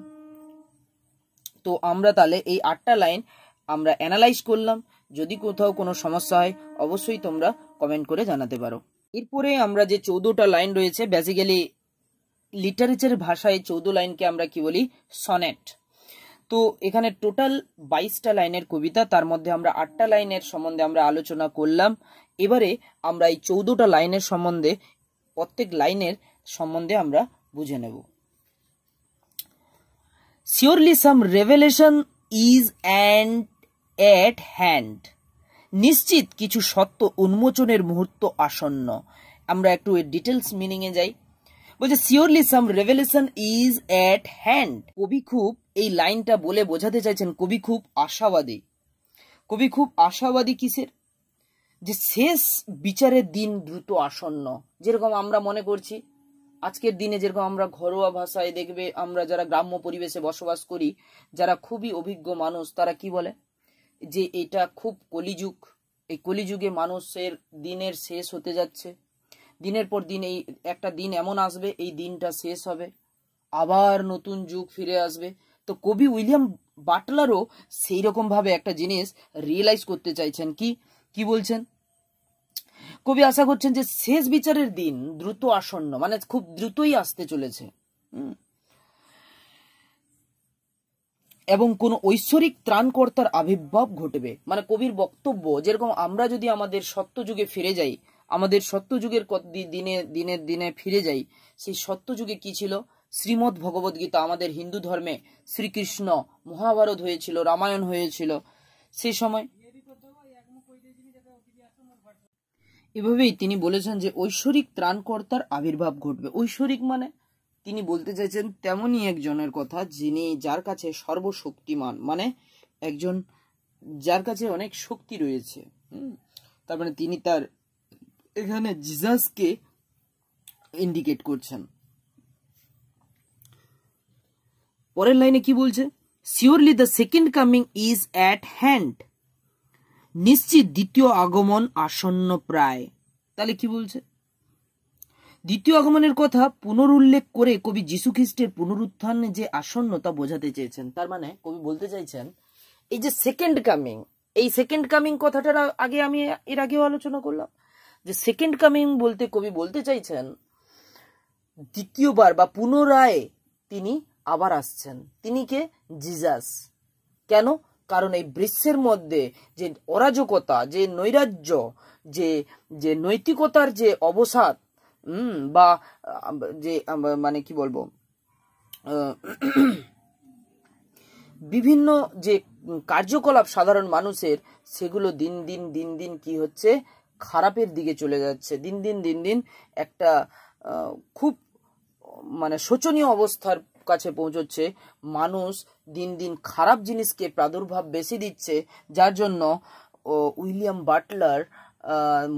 তো আমরা তাহলে এই 8টা লাইন আমরা অ্যানালাইজ করলাম। যদি কোথাও কোনো সমস্যা হয় অবশ্যই তোমরা কমেন্ট করে জানাতে পারো। এরপরে আমরা যে 14টা লাইন রয়েছে, বেসিক্যালি লিটারেচারের ভাষায় 14 লাইনকে আমরা কি বলি? সনেট। তো এখানে টোটাল 22টা লাইনের কবিতা, তার মধ্যে আমরা 8টা লাইনের সম্বন্ধে আমরা আলোচনা করলাম। এবারে আমরা এই 14টা লাইনের সম্বন্ধে, প্রত্যেক লাইনের সম্বন্ধে আমরা বুঝে নেব। Surely some revelation is at hand. নিশ্চিত কিছু সত্য উন্মোচনের মুহূর্ত আসন্ন। আমরা একটু ডিটেলস মিনিং এ যাই। বলছে surely some revelation is at hand. কবি খুব, এই লাইনটা বলে বোঝাতে চাইছেন কবি খুব আশাবাদী। কবি খুব আশাবাদী কিসের? যে শেষ বিচারের দিন দ্রুত আসন্ন। যেরকম আমরা মনে করছি আজকের দিনে, যেরকম আমরা ঘরোয়া ভাষায় দেখবে, আমরা যারা গ্রাম্য পরিবেশে বসবাস করি, যারা খুবই অভিজ্ঞ মানুষ, তারা কি বলে? যে এটা খুব কলিযুগ, এই কলিযুগে মানুষের দিনের শেষ হতে যাচ্ছে, দিনের পর দিন এই একটা দিন এমন আসবে, এই দিনটা শেষ হবে, আবার নতুন যুগ ফিরে আসবে। তো কবি উইলিয়াম বাটলারও সেই রকম ভাবে একটা জিনিস রিয়েলাইজ করতে চাইছেন। কি বলছেন? কবি আশা করছেন যে শেষ বিচারের দিন দ্রুত আসন্ন, মানে খুব দ্রুতই আসতে চলেছে, এবং কোন ঐশ্বরিক ত্রাণকর্তার আবির্ভাব ঘটবে। মানে কবির বক্তব্য, যেরকম আমরা যদি আমাদের সত্যযুগে ফিরে যাই, আমাদের সত্যযুগের দিনে ফিরে যাই, সেই সত্যযুগে কি ছিল? শ্রীমদ্ ভগবদ গীতা, আমাদের হিন্দু ধর্মে শ্রীকৃষ্ণ, মহাভারত হয়েছিল, রামায়ণ হয়েছিল সেই সময়। এভাবেই তিনি বলেছেন যে ঐশ্বরিক ত্রাণকর্তার আবির্ভাব ঘটবে। ঐশ্বরিক মানে তিনি বলতে চাইছেন তেমনই একজনের কথা, যিনি, যার কাছে সর্বশক্তিমান, মানে একজন যার কাছে অনেক শক্তি রয়েছে। তার মানে তিনি তার এখানে জিসাসকে ইন্ডিকেট করছেন। পরের লাইনে কি বলছে? Surely the second coming is at hand. নিশ্চিত দ্বিতীয় আগমন আসন্ন প্রায়। তাহলে কি বলছে? দ্বিতীয় আগমনের কথা পুনরুল্লেখ করে কবি যীশু খ্রিস্টের পুনরুত্থান যে আসন্ন তা বোঝাতে চেয়েছেন। তার মানে কবি বলতে চাইছেন এই যে সেকেন্ড কামিং, এই সেকেন্ড কামিং কথাটার আগে আমি এর আগেও আলোচনা করলাম, যে সেকেন্ড কামিং বলতে কবি বলতে চাইছেন দ্বিতীয়বার বা পুনরায় তিনি আবার আসছেন। তিনি কে? জিসাস। কেন? কারণ এই বিশ্বের মধ্যে যে অরাজকতা, যে নৈরাজ্য, যে নৈতিকতার যে অবসাদ, বা যে মানে কি বলবো, বিভিন্ন যে কার্যকলাপ সাধারণ মানুষের, সেগুলো দিন দিন কি হচ্ছে? খারাপের দিকে চলে যাচ্ছে। দিন দিন একটা খুব মানে শোচনীয় অবস্থার কাছে পৌঁছচ্ছে। মানুষ দিন দিন খারাপ জিনিসকে প্রাদুর্ভাব বেশি দিচ্ছে, যার জন্য উইলিয়াম বাটলার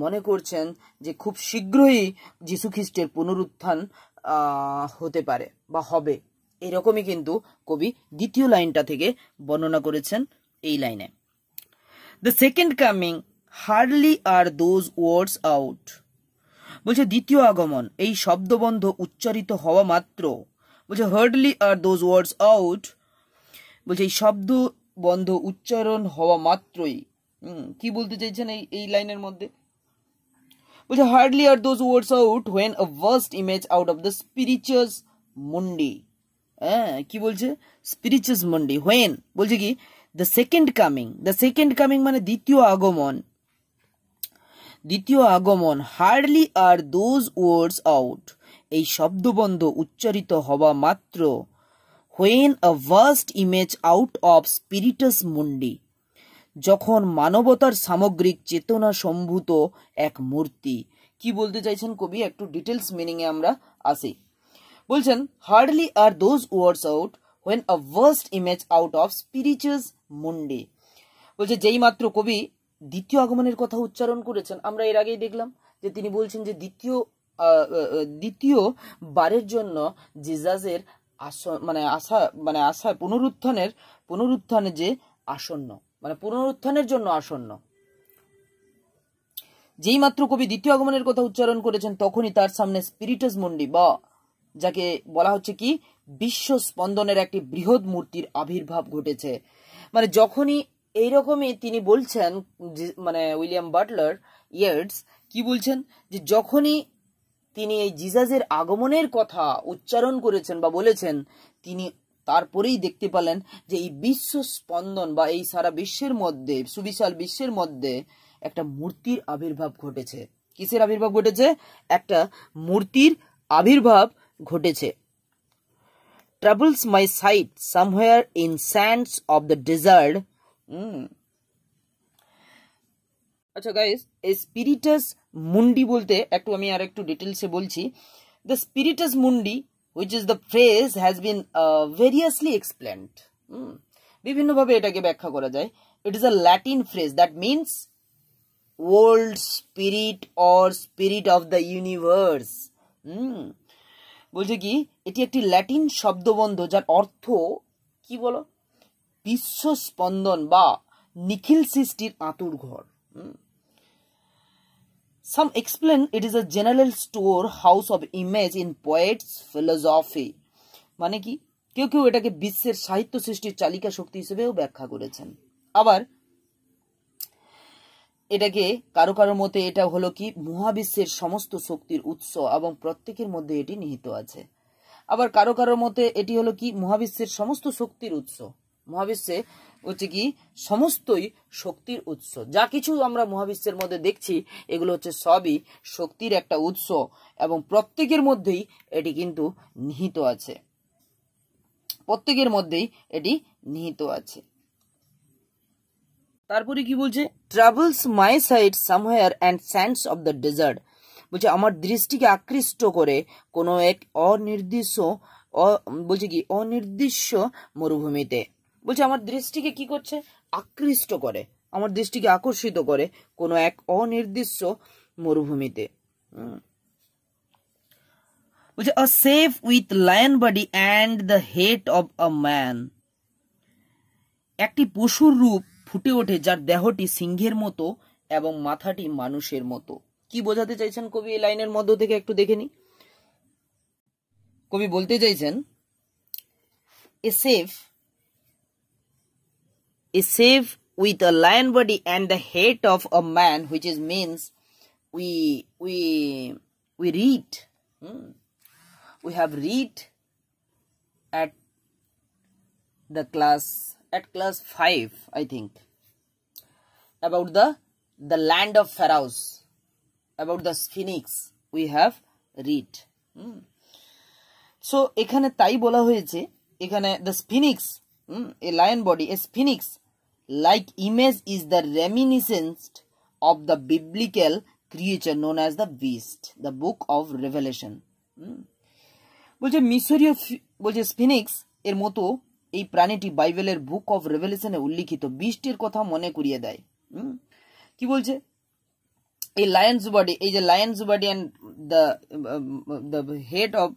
মনে করছেন যে খুব শীঘ্রই যীশু খ্রিস্টের পুনরুত্থান হতে পারে বা হবে। এরকমই কিন্তু কবি দ্বিতীয় লাইনটা থেকে বর্ণনা করেছেন এই লাইনে। The second coming hardly are those words out. বলছে দ্বিতীয় আগমন, এই শব্দবন্ধ উচ্চারিত হওয়া মাত্র, বলছে hardly are those words out, বলছে এই শব্দ বন্ধ উচ্চারণ হওয়া মাত্রই। কি বলতে চাইছেন এই লাইনের মধ্যে? বলছে hardly are those words out when a vast image out of the spiritus mundi. কি বলছে? Spiritus mundi. হোয়েন বলছে কি? The second coming, the second coming মানে দ্বিতীয় আগমন। দ্বিতীয় আগমন hardly are those words out, এই শব্দবন্ধ উচ্চারিত হওয়া মাত্র, when a vast image out of spiritus mundi, যখন মানবতার সামগ্রিক চেতনা সম্ভূত এক মূর্তি। কি বলতে চাইছেন কবি? একটু ডিটেলস মিনিং এ আমরা আসি। বলছেন hardly are those words out when a vast image out of spiritus mundi, বলছে যেই মাত্র কবি দ্বিতীয় আগমনের কথা উচ্চারণ করেছেন, আমরা এর আগেই দেখলাম যে তিনি বলছেন যে দ্বিতীয় বারের জন্য জিজাসের আসা পুনরুত্থানের যে আসন্ন, মানে পুনরুত্থানের জন্য আসন্ন। যেই মাত্র কবি দ্বিতীয় আগমনের কথা উচ্চারণ করেছেন তখনই তার সামনে স্পিরিটাস মুন্ডি বা যাকে বলা হচ্ছে কি বিশ্ব স্পন্দনের একটি বৃহৎ মূর্তির আবির্ভাব ঘটেছে। মানে যখনই এইরকমই তিনি বলছেন, মানে উইলিয়াম বাটলার ইয়েটস কি বলছেন যে যখনই তিনি এই জিজাসের আগমনের কথা উচ্চারণ করেছেন বা বলেছেন, তিনি তারপরেই দেখতে পেলেন যে এই বিশ্ব স্পন্দন বা এই সারা বিশ্বের মধ্যে, সুবিশাল বিশ্বের মধ্যে একটা মূর্তির আবির্ভাব ঘটেছে। কিসের আবির্ভাব ঘটেছে? একটা মূর্তির আবির্ভাব ঘটেছে। Troubles my sight somewhere in sands of the desert. আচ্ছা গাইস, এই স্পিরিটাস মুন্ডি বলতে একটু আমি আর একটু ডিটেলসে বলছি। দ্য স্পিরিটাস মুন্ডি which is the phrase has been variously explained. বিভিন্নভাবে এটাকে ব্যাখ্যা করা যায়। It is a Latin phrase that means world spirit or spirit of the universe. বলছে কি এটি একটি ল্যাটিন শব্দবন্ধ যার অর্থ কি বলো, বিশ্ব স্পন্দন বা নিখিল সৃষ্টির আঁতুড় ঘর। Some explain it is a general storehouse of image in poets philosophy. মানে কি কেউ কেউ এটাকে বিশ্বের সাহিত্য সৃষ্টির চালিকা শক্তি হিসেবেও ব্যাখ্যা করেছেন। আবার এটাকে কারো কারো মতে এটা হলো কি মহাবিশ্বের সমস্ত শক্তির উৎস এবং প্রত্যেকের মধ্যে এটি নিহিত আছে। আবার কারো কারো মতে এটি হলো কি মহাবিশ্বের সমস্ত শক্তির উৎস, মহাবিশ্বে হচ্ছে কি সমস্তই শক্তির উৎস। যা কিছু আমরা মহাবিশ্বের মধ্যে দেখছি এগুলো হচ্ছে সবই শক্তির একটা উৎস এবং প্রত্যেকের মধ্যেই এটি কিন্তু নিহিত আছে, প্রত্যেকের মধ্যেই এটি নিহিত আছে। তারপরে কি বলছে, troubles my sight somewhere and sands of the desert. বলছে আমার দৃষ্টিকে আকৃষ্ট করে কোনো এক অনির্দিষ্ট মরুভূমিতে। বলছে আমার দৃষ্টিকে কি করছে, আকৃষ্ট করে, আমার দৃষ্টিকে আকর্ষিত করে কোনো এক অনির্দিষ্ট মরুভূমিতে। বলছে আ safe with lion body and the head of a man. একটি পশুর রূপ ফুটে ওঠে যার দেহটি সিংহের মতো এবং মাথাটি মানুষের মতো। কি বোঝাতে চাইছেন কবি এই লাইনের মধ্য থেকে একটু দেখে নি। কবি বলতে চাইছেন a safe with a lion body and the head of a man, which is means we read, we have read at class 5 I think about the land of pharaohs, about the sphinx we have read. So এখানে তাই বলা হয়েছে, এখানে the sphinx, a lion body, a sphinx like image is the reminiscence of the biblical creature known as the beast, the book of Revelation. বলছে মিশরীয়, বলছে sphinx এর মতো এই প্রাণীটি বাইবেলের বুক অফ রেভেলেশনে উল্লিখিত বিস্টের কথা মনে করিয়ে দেয়। কি বলছে, এই লায়ন্স বডি, এই যে Lions body and the head of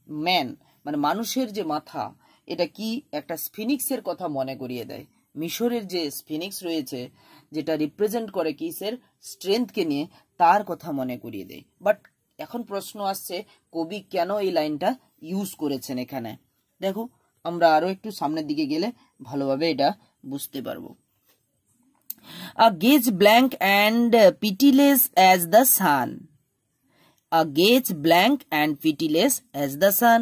man, মানে মানুষের যে মাথা, এটা কি একটা স্ফিনিক্সের কথা মনে করিয়ে দেয়। মিশরের যে স্ফিনিক্স রয়েছে যেটা রিপ্রেজেন্ট করে কিসের, স্ট্রেংথকে নিয়ে, তার কথা মনে করিয়ে দেয়। বাট এখন প্রশ্ন আসছে কবি কেন এই লাইনটা ইউজ করেছেন এখানে। দেখো আমরা আরো একটু সামনের দিকে গেলে ভালোভাবে এটা বুঝতে পারবো। A gaze blank and pitiless as the sun. A gaze blank and pitiless as the sun.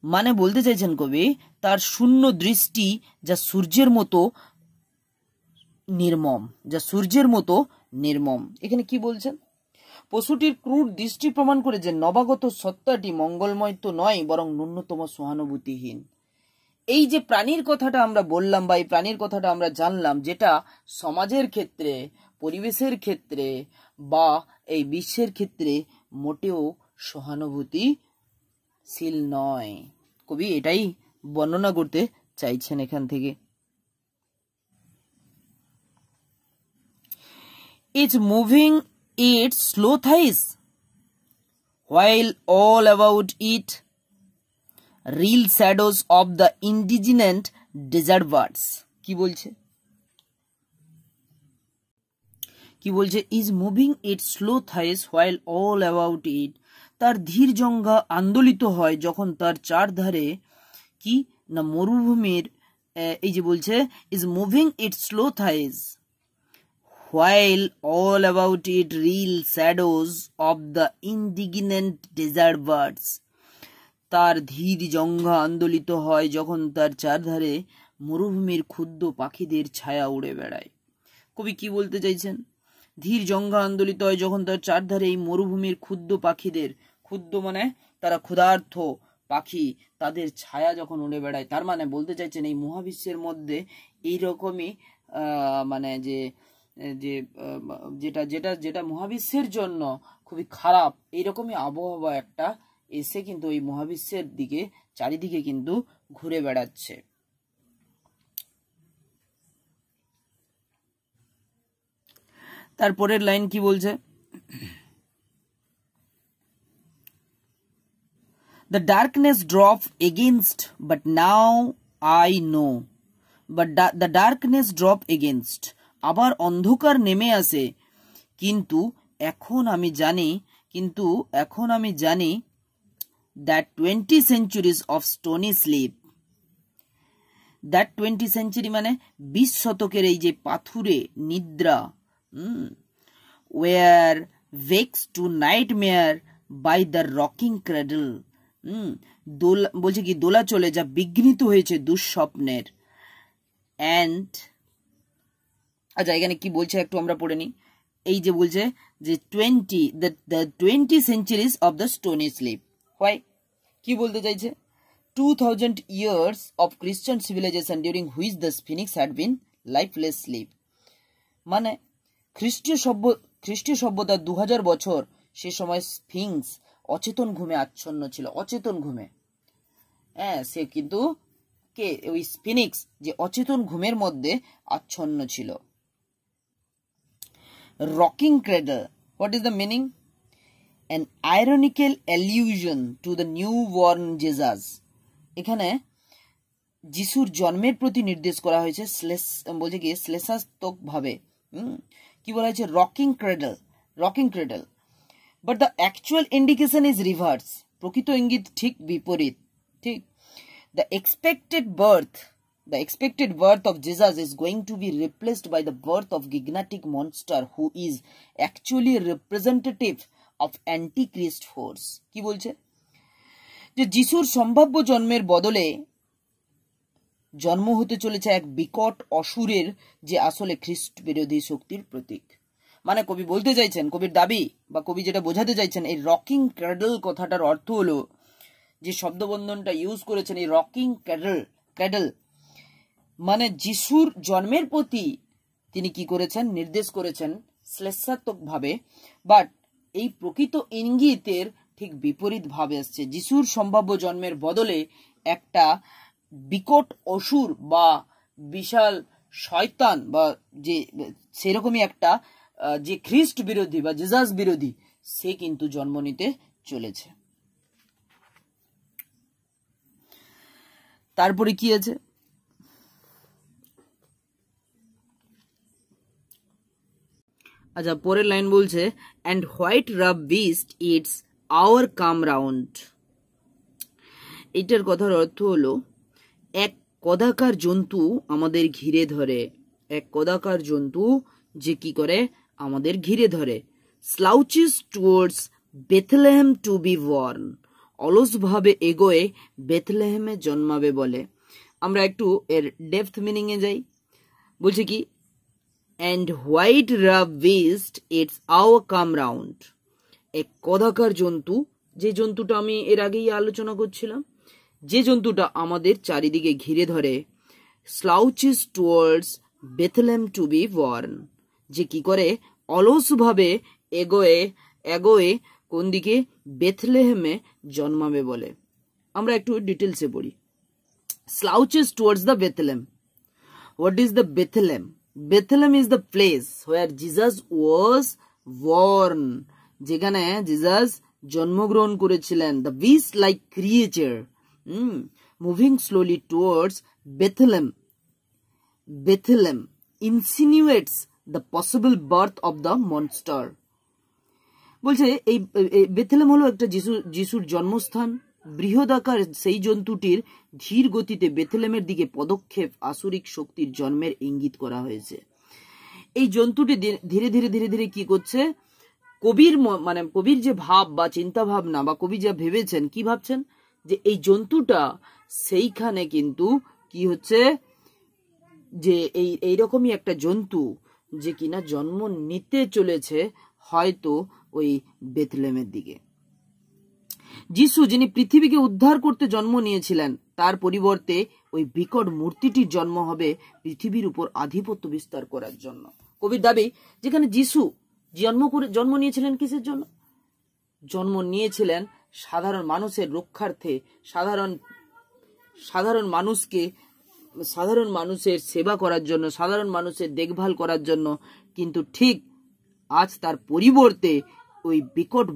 মানে বলতে চাইছেন কবি তার শূন্য দৃষ্টি যা সূর্যের মতো নির্মম, যা সূর্যের মতো নির্মম। এখানে কি বলছেন, পশুটির ক্রূর দৃষ্টি প্রমাণ করে যে নবাগত সত্তাটি মঙ্গলময় তো নয় বরং ন্যূনতম সহানুভূতিহীন। এই যে প্রাণীর কথাটা আমরা বললাম বা এই প্রাণীর কথাটা আমরা জানলাম, যেটা সমাজের ক্ষেত্রে, পরিবেশের ক্ষেত্রে বা এই বিশ্বের ক্ষেত্রে মোটেও সহানুভূতিশীল নয়। কবি এটাই বর্ণনা করতে চাইছেন এখান থেকে। is moving its slow thighs while all about it real shadows of the indigenous desert birds. কি বলছে is moving its slow thighs while all about it, তার ধীর জঙ্ঘা আন্দোলিত হয় যখন তার চারধারে কি না মরুভূমির এই যে বলছে is moving its slow thighs while all about it real shadows of the indignant desert birds, তার ধীর জঙ্ঘা আন্দোলিত হয় যখন তার চারধারে মরুভূমির ক্ষুদ্র পাখিদের ছায়া উড়ে বেড়ায়। কবি কি বলতে চাইছেন? ধীর জঙ্ঘা আন্দোলিত হয় যখন তার চারধারে এই মরুভূমির ক্ষুদ্র পাখিদের, ক্ষুদ্র মানে তারা ক্ষুধার্ত পাখি, তাদের ছায়া যখন উড়ে বেড়ায়, তার মানে বলতে চাইছেন এই মহাবিশ্বের মধ্যে এইরকমই মানে যে যে যেটা যেটা যেটা মহাবিশ্বের জন্য খুবই খারাপ, এইরকমই আবহাওয়া একটা এসে কিন্তু এই মহাবিশ্বের দিকে চারিদিকে কিন্তু ঘুরে বেড়াচ্ছে। তারপরের লাইন কি বলছে? The darkness drop against, but now I know. But the darkness drop against. আবার অন্ধকার নেমে আসে, কিন্তু এখন আমি জানি that 20 centuries of stony sleep, that 20 century মানে 20 শতকের এই যে পাথুরে নিদ্রা, were vexed to nightmare by the rocking cradle, বলছে কি দোলাচলে যা বিঘ্নিত হয়েছে দুঃস্বপ্নের। and আচ্ছা এখানে কি বলছে একটু আমরা পড়ে নিই। এই যে বলছে যে 20 centuries of the stony sleep, why কি বলতে চাইছে? 2000 years of Christian civilization during which the Sphinx had been lifeless sleep, মানে খ্রিস্টীয় সভ্যতার 2000 বছর সে সময় স্ফিংস অচেতন ঘুমে আচ্ছন্ন ছিল, অচেতন ঘুমে। হ্যাঁ, সে কিন্তু কে ওই স্ফিনিক্স যে অচেতন ঘুমের মধ্যে আচ্ছন্ন ছিল। Rocking cradle, what is the meaning? an ironical allusion to the newborn Jesus, এখানে যিশুর জন্মের প্রতি নির্দেশ করা হয়েছে বলছে কি শ্লেষাত্মক ভাবে। কি বলা হয়েছে? Rocking cradle, but the actual indication is reverse, প্রকৃত ইঙ্গিত ঠিক বিপরীত। ঠিক, the expected birth of Jesus is going to be replaced by the birth of gigantic monster who is actually representative of antichrist force. কি বলছে? যে যিশুর সম্ভাব্য জন্মের বদলে জন্ম হতে চলেছে এক বিকট অসুরের, যে আসলে খ্রিস্ট বিরোধী শক্তির প্রতীক। মানে কবি বলতে চাইছেন, কবির দাবি বা কবি যেটা বোঝাতে চাইছেন, এই রকিং ক্র্যাডল কথাটার অর্থ হলো, যে শব্দবন্ধনটা ইউজ করেছেন এই রকিং ক্র্যাডল, মানে যিশুর জন্মের প্রতি তিনি কি করেছেন? নির্দেশ করেছেন শ্লেষাত্মক ভাবে, বাট এই প্রকৃত ইঙ্গিতের ঠিক বিপরীত ভাবে আসছে। যিশুর সম্ভাব্য জন্মের বদলে একটা বিকট অসুর বা বিশাল শয়তান বা যে সেরকমই একটা যে খ্রিস্ট বিরোধী বা জিসাস বিরোধী, সে কিন্তু জন্ম নিতে চলেছে। তারপরে কি আছে? আচ্ছা পরের লাইন বলছে and white rough beast eats our come round, এটার কথার অর্থ হলো এক কদাকার জন্তু আমাদের ঘিরে ধরে, এক কদাকার জন্তু যে কি করে? আমাদের ঘিরে ধরে। slouches towards Bethlehem to be born, অলসভাবে এগোয়ে বেথলেহেমে জন্মাবে বলে। আমরা একটু এর ডেপথ মিনিং এ যাই। বলছে কি and white rough beast it's our come round, এক কদাকার জন্তু, যে জন্তুটা আমি এর আগেই আলোচনা করছিলাম, যে জন্তুটা আমাদের চারিদিকে ঘিরে ধরে। slouches towards Bethlehem to be born, যে কি করে? অলসভাবে এগোয়ে কোন দিকে? বেথলেহেমে জন্মাবে বলে। আমরা একটু ডিটেলসে পড়ি। slouches towards the Bethlehem, what is the Bethlehem? Bethlehem is the place where Jesus was born, যেখানে জিজাস জন্মগ্রহণ করেছিলেন। The beast like creature moving slowly towards Bethlehem Bethlehem insinuates the possible birth of the monster. বলছে এই বেথলেম হলো একটা যিশুর জন্মস্থান। বৃহদাকার সেই জন্তুটির ধীর গতিতে বেথলেমের দিকে পদক্ষেপ আসুরিক শক্তির জন্মের ইঙ্গিত করা হয়েছে। এই জন্তুটি ধীরে ধীরে ধীরে ধীরে কি করছে, কবির যে ভাব বা চিন্তা ভাবনা বা কবি যা ভেবেছেন, কি ভাবছেন, যে এই জন্তুটা সেইখানে কিন্তু কি হচ্ছে, যে এইরকমই একটা জন্তু যে কিনা জন্ম নিতে চলেছে হয়তো ওই বেথলেমের দিকে। যিশু যিনি পৃথিবীকে উদ্ধার করতে জন্ম নিয়েছিলেন, তার পরিবর্তে ওই বিকট মূর্তিটির জন্ম হবে পৃথিবীর উপর আধিপত্য বিস্তার করার জন্য। কবির দাবি, যেখানে যিশু জন্ম নিয়েছিলেন কিসের জন্য? জন্ম নিয়েছিলেন সাধারণ মানুষের রক্ষার্থে, সাধারণ মানুষের সেবা করার জন্য, সাধারণ মানুষের দেখভাল করার জন্য। কিন্তু ঠিক আজ তার পরিবর্তে ওই বিকট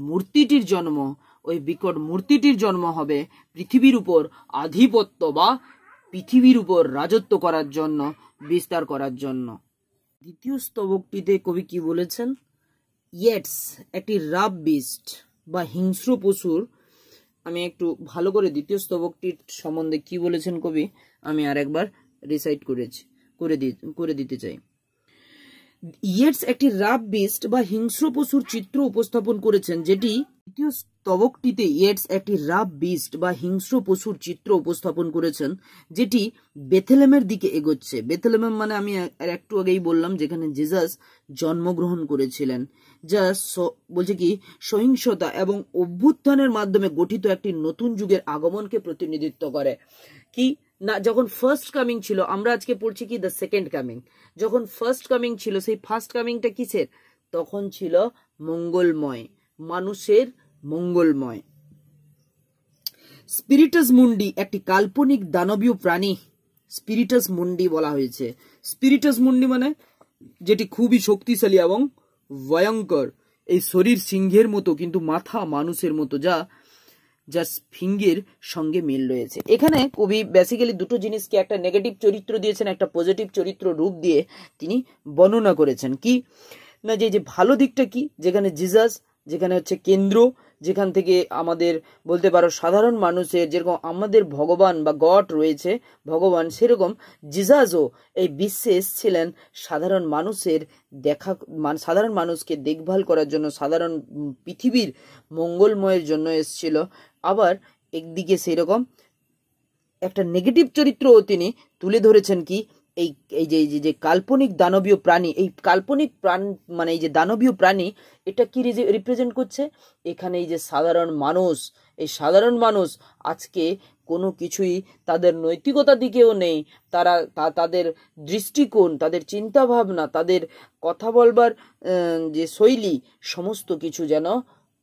মূর্তিটির জন্ম হবে পৃথিবীর উপর আধিপত্য বা পৃথিবীর উপর রাজত্ব করার জন্য, বিস্তার করার জন্য। দ্বিতীয় স্তবকটিতে কবি কি বলেছেন? ইয়েটস একটি রাফ বিস্ট বা হিংস্র পশুর, আমি একটু ভালো করে দ্বিতীয় স্তবকটির সম্বন্ধে কি বলেছেন কবি আমি আর একবার রিসাইট করে দিতে চাই। ইয়েটস একটি রাফ বিস্ট বা হিংস্র পশুর চিত্র উপস্থাপন করেছেন, যেটি দ্বিতীয় স্তবকটিতে ইয়েটস একটি রাফ বিস্ট বা হিংস্র পশুর চিত্র উপস্থাপন করেছেন, যেটি বেথলেমের দিকে এগোচ্ছে। বেথলেম মানে আমি একটু আগেই বললাম, যেখানে জিসাস জন্মগ্রহণ করেছিলেন, যা বলছে কি সহিংসতা এবং অভ্যুত্থানের মাধ্যমে গঠিত একটি নতুন যুগের আগমনকে প্রতিনিধিত্ব করে। কি না, যখন ফার্স্ট কামিং ছিল, আমরা আজকে পড়ছি কি দ্য সেকেন্ড কামিং। যখন ফার্স্ট কামিং ছিল, সেই ফার্স্ট কামিংটা কিসের? তখন ছিল মঙ্গলময়, মানুষের মঙ্গলময়। স্পিরিটাস মুন্ডি একটি কাল্পনিক দানবীয় প্রাণী, স্পিরিটাস মুন্ডি বলা হয়েছে। স্পিরিটাস মুন্ডি মানে যেটি খুবই শক্তিশালী এবং ভয়ঙ্কর। এই শরীর সিংহের মতো কিন্তু মাথা মানুষের মতো, যা স্ফিঙ্গের সঙ্গে মিল রয়েছে। এখানে কবি বেসিক্যালি দুটো জিনিসকে, একটা নেগেটিভ চরিত্র দিয়েছেন, একটা পজিটিভ চরিত্র রূপ দিয়ে তিনি বর্ণনা করেছেন। কি না, যে ভালো দিকটা কি, যেখানে জিসাস, যেখানে হচ্ছে কেন্দ্র, যেখান থেকে আমাদের বলতে পারো সাধারণ মানুষের, যেরকম আমাদের ভগবান বা গড রয়েছে ভগবান, সেরকম জিসাসও এই বিশ্বে এসেছিলেন সাধারণ মানুষকে দেখভাল করার জন্য, সাধারণ পৃথিবীর মঙ্গলময়ের জন্য এসেছিল। আবার একদিকে সেই রকম একটা নেগেটিভ চরিত্রও তিনি তুলে ধরেছেন। কি এই যে কাল্পনিক দানবীয় প্রাণী, এই কাল্পনিক মানে এই যে দানবীয় প্রাণী, এটা কি রিপ্রেজেন্ট করছে? এখানে এই যে সাধারণ মানুষ, এই সাধারণ মানুষ আজকে কোনো কিছুই তাদের নৈতিকতার দিকেও নেই, তাদের দৃষ্টিকোণ, তাদের চিন্তা ভাবনা, তাদের কথা বলবার যে শৈলী, সমস্ত কিছু যেন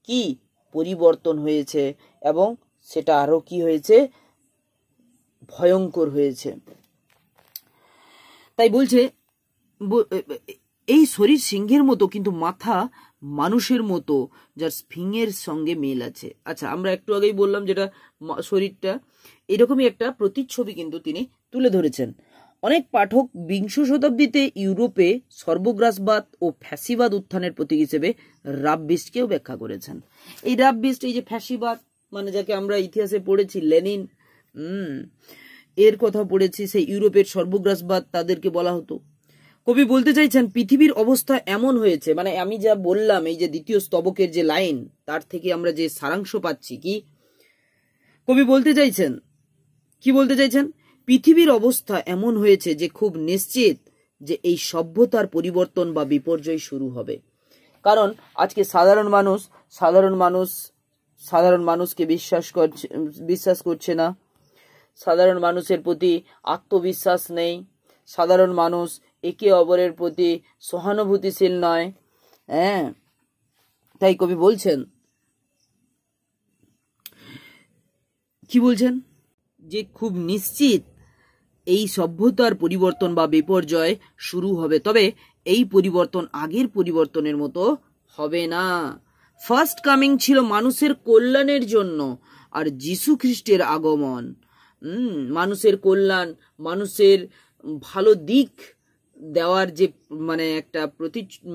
কি পরিবর্তন হয়েছে, এবং সেটা আরো কি হয়েছে, ভয়ঙ্কর হয়েছে। তাই বলছে এই শরীর সিংহের মতো কিন্তু মাথা মানুষের মতো, যার স্ফিংয়ের সঙ্গে মিল আছে। আচ্ছা, আমরা একটু আগেই বললাম যেটা শরীরটা এরকমই একটা প্রতিচ্ছবি কিন্তু তিনি তুলে ধরেছেন। অনেক পাঠক বিংশ শতাব্দীতে ইউরোপে সর্বগ্রাসবাদ ও ফ্যাসিবাদ উত্থানের প্রতীক হিসেবে রাফ বিস্টকেও ব্যাখ্যা করেছেন। এই রাফ বিস্ট, এই যে ফ্যাসিবাদ মানে যাকে আমরা ইতিহাসে পড়েছি, লেনিন, এর কথা পড়েছি, সেই ইউরোপের সর্বগ্রাসবাদ তাদেরকে বলা হতো। কবি বলতে চাইছেন পৃথিবীর অবস্থা এমন হয়েছে, মানে আমি যা বললাম এই যে দ্বিতীয় স্তবকের যে লাইন, তার থেকে আমরা যে সারাংশ পাচ্ছি, কি কবি বলতে চাইছেন, কি বলতে চাইছেন? পৃথিবীর অবস্থা এমন হয়েছে যে খুব নিশ্চিত যে এই সভ্যতার পরিবর্তন বা বিপর্যয় শুরু হবে। কারণ আজকে সাধারণ মানুষকে বিশ্বাস করছে না, সাধারণ মানুষের প্রতি আত্মবিশ্বাস নেই, সাধারণ মানুষ একে অপরের প্রতি সহানুভূতিশীল নয়। তাই কবি বলছেন, কি বলছেন, যে খুব নিশ্চিত এই সভ্যতার পরিবর্তন বা বিপর্যয় শুরু হবে, তবে এই পরিবর্তন আগের পরিবর্তনের মতো হবে না। ফার্স্ট কামিং ছিল মানুষের কল্যাণের জন্য, আর যীশু খ্রিস্টের আগমন মানুষের কল্যাণ, মানুষের ভালো দিক দেওয়ার যে মানে একটা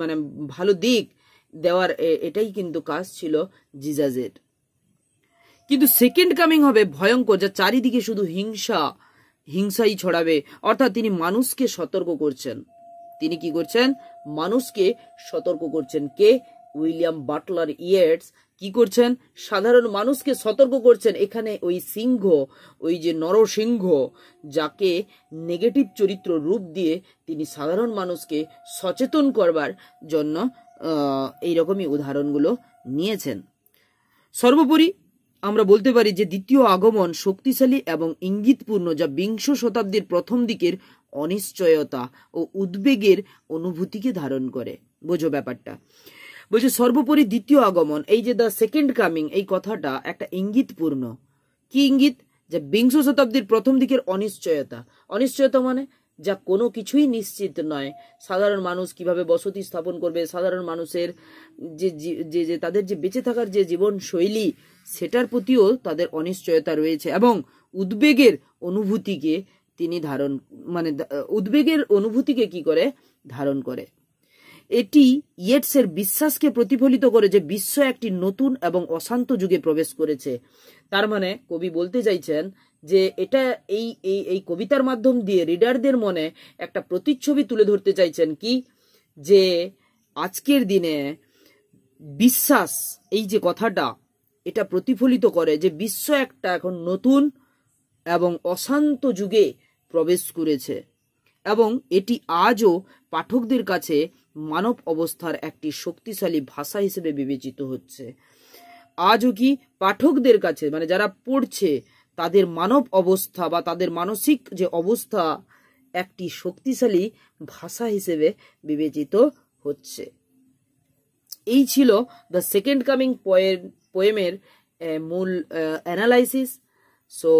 মানে ভালো দিক দেওয়ার এটাই কিন্তু কাজ ছিল জিজাসের। কিন্তু সেকেন্ড কামিং হবে ভয়ঙ্কর, যা চারিদিকে শুধু হিংসাই ছড়াবে। অর্থাৎ তিনি মানুষকে সতর্ক করছেন। তিনি কি করছেন? মানুষকে সতর্ক করছেন। কে? উইলিয়াম বাটলার ইয়েটস কি করছেন? সাধারণ মানুষকে সতর্ক করছেন। এখানে ওই সিংহ, ওই যে নরসিংহ, যাকে নেগেটিভ চরিত্র রূপ দিয়ে তিনি সাধারণ মানুষকে সচেতন করবার জন্য এইরকমই উদাহরণগুলো নিয়েছেন। সর্বোপরি আমরা বলতে পারি যে দ্বিতীয় আগমন শক্তিশালী এবং ইঙ্গিতপূর্ণ, যা বিংশ শতাব্দীর প্রথম দিকের অনিশ্চয়তা ও উদ্বেগের অনুভূতিকে ধারণ করে। বোঝো ব্যাপারটা। বলছে সর্বোপরি দ্বিতীয় আগমন, এই যে দ্য সেকেন্ড কামিং, এই কথাটা একটা ইঙ্গিতপূর্ণ। কি ইঙ্গিত? যে বিংশ শতাব্দীর প্রথম দিকের অনিশ্চয়তা। অনিশ্চয়তা মানে যা কোনো কিছুই নিশ্চিত নয়। সাধারণ মানুষ কিভাবে বসতি স্থাপন করবে, সাধারণ মানুষের যে তাদের যে বেঁচে থাকার যে জীবন শৈলী, সেটার প্রতিও তাদের অনিশ্চয়তা রয়েছে। এবং উদ্বেগের অনুভূতিকে তিনি উদ্বেগের অনুভূতিকে কি করে? ধারণ করে। এটি ইয়েটসের বিশ্বাসকে প্রতিফলিত করে যে বিশ্ব একটি নতুন এবং অশান্ত যুগে প্রবেশ করেছে। তার মানে কবি বলতে চাইছেন যে এটা এই কবিতার মাধ্যম দিয়ে রিডারদের মনে একটা প্রতিচ্ছবি তুলে ধরতে চাইছেন। কি? যে আজকের দিনে বিশ্বাস, এই যে কথাটা, এটা প্রতিফলিত করে যে বিশ্ব একটা এখন নতুন এবং অশান্ত যুগে প্রবেশ করেছে, এবং এটি আজও পাঠকদের কাছে মানব অবস্থার একটি শক্তিশালী ভাষা হিসেবে বিবেচিত হচ্ছে। আজও কি পাঠকদের কাছে, মানে যারা পড়ছে, তাদের মানব অবস্থা বা তাদের মানসিক যে অবস্থা একটি শক্তিশালী ভাষা হিসেবে বিবেচিত হচ্ছে। এই ছিল দ্য সেকেন্ড কামিং পোয়েমের মূল অ্যানালাইসিস। সো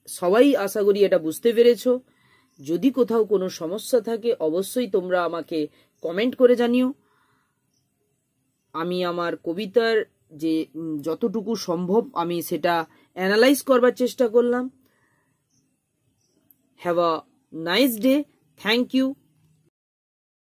সবাই আশা করি এটা বুঝতে পেরেছ। যদি কোথাও কোনো সমস্যা থাকে অবশ্যই তোমরা আমাকে কমেন্ট করে জানিও। আমি আমার কবিতার যে যতটুকু সম্ভব আমি সেটা অ্যানালাইজ করবার চেষ্টা করলাম। Have a nice day. Thank you.